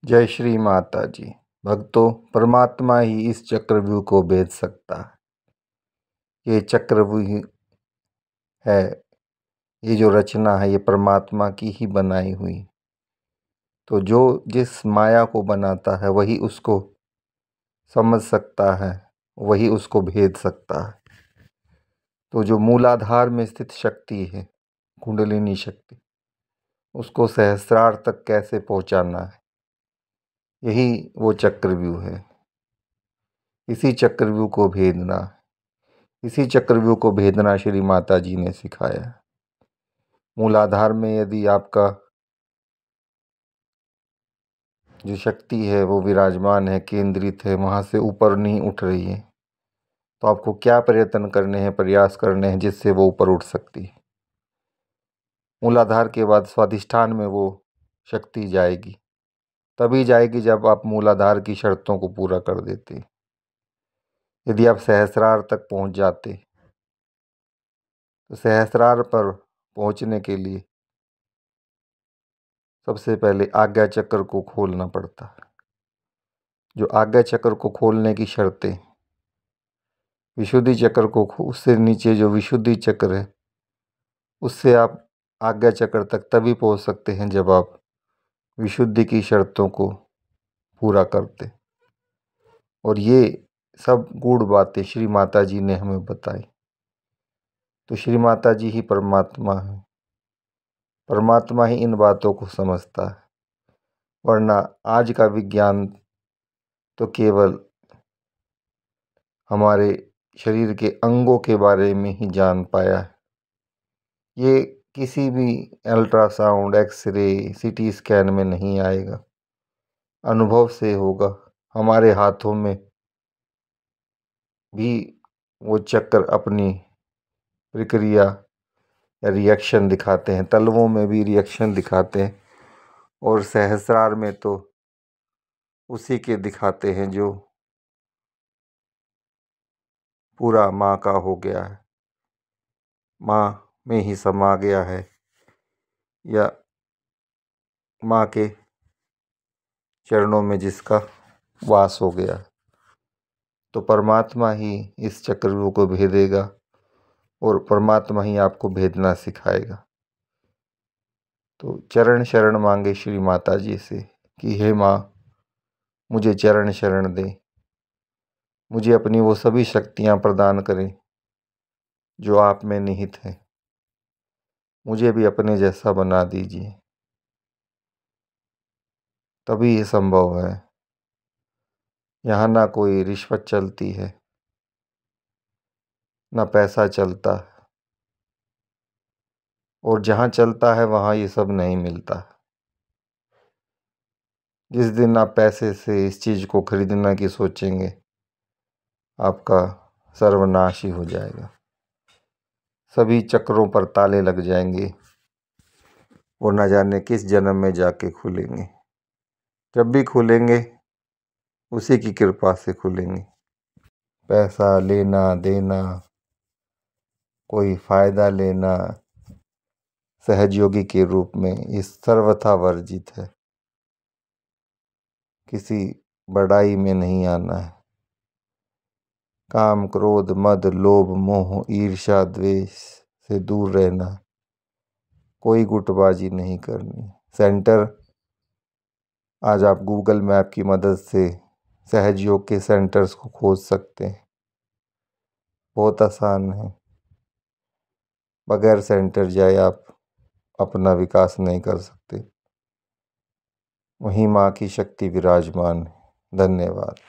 जय श्री माता जी। भक्तों, परमात्मा ही इस चक्रव्यूह को भेद सकता है। ये चक्रव्यूह है, ये जो रचना है ये परमात्मा की ही बनाई हुई। तो जो जिस माया को बनाता है वही उसको समझ सकता है, वही उसको भेद सकता है। तो जो मूलाधार में स्थित शक्ति है, कुंडलिनी शक्ति, उसको सहस्रार तक कैसे पहुंचाना है, यही वो चक्रव्यूह है। इसी चक्रव्यूह को भेदना, इसी चक्रव्यूह को भेदना श्री माता जी ने सिखाया। मूलाधार में यदि आपका जो शक्ति है वो विराजमान है, केंद्रित है, वहाँ से ऊपर नहीं उठ रही है, तो आपको क्या प्रयत्न करने हैं, प्रयास करने हैं जिससे वो ऊपर उठ सकती है। मूलाधार के बाद स्वाधिष्ठान में वो शक्ति जाएगी, तभी जाएगी जब आप मूलाधार की शर्तों को पूरा कर देते। यदि आप सहस्रार तक पहुंच जाते तो सहस्रार पर पहुंचने के लिए सबसे पहले आज्ञा चक्र को खोलना पड़ता है। जो आज्ञा चक्र को खोलने की शर्तें, विशुद्धि चक्र को उससे नीचे जो विशुद्धि चक्र है उससे आप आज्ञा चक्र तक तभी पहुंच सकते हैं जब आप विशुद्धि की शर्तों को पूरा करते। और ये सब गूढ़ बातें श्री माता जी ने हमें बताई। तो श्री माता जी ही परमात्मा है, परमात्मा ही इन बातों को समझता है। वरना आज का विज्ञान तो केवल हमारे शरीर के अंगों के बारे में ही जान पाया है। ये किसी भी अल्ट्रासाउंड, एक्सरे, सीटी स्कैन में नहीं आएगा, अनुभव से होगा। हमारे हाथों में भी वो चक्र अपनी प्रक्रिया या रिएक्शन दिखाते हैं, तलवों में भी रिएक्शन दिखाते हैं, और सहस्रार में तो उसी के दिखाते हैं जो पूरा माँ का हो गया है, माँ में ही समा गया है, या माँ के चरणों में जिसका वास हो गया। तो परमात्मा ही इस चक्रव्यूह को भेदेगा और परमात्मा ही आपको भेदना सिखाएगा। तो चरण शरण मांगे श्री माता जी से कि हे माँ, मुझे चरण शरण दे, मुझे अपनी वो सभी शक्तियाँ प्रदान करें जो आप में निहित हैं, मुझे भी अपने जैसा बना दीजिए। तभी ये संभव है। यहाँ ना कोई रिश्वत चलती है, ना पैसा चलता, और जहाँ चलता है वहाँ ये सब नहीं मिलता। जिस दिन आप पैसे से इस चीज़ को खरीदना की सोचेंगे, आपका सर्वनाश ही हो जाएगा। सभी चक्रों पर ताले लग जाएंगे, वो न जाने किस जन्म में जाके खुलेंगे। जब भी खुलेंगे उसी की कृपा से खुलेंगे। पैसा लेना देना, कोई फ़ायदा लेना सहजयोगी के रूप में, ये सर्वथा वर्जित है। किसी बड़ाई में नहीं आना है। काम, क्रोध, मद, लोभ, मोह, ईर्ष्या, द्वेष से दूर रहना। कोई गुटबाजी नहीं करनी। सेंटर आज आप गूगल मैप की मदद से सहजयोग के सेंटर्स को खोज सकते हैं। बहुत आसान है। बगैर सेंटर जाए आप अपना विकास नहीं कर सकते। वहीं माँ की शक्ति विराजमान है। धन्यवाद।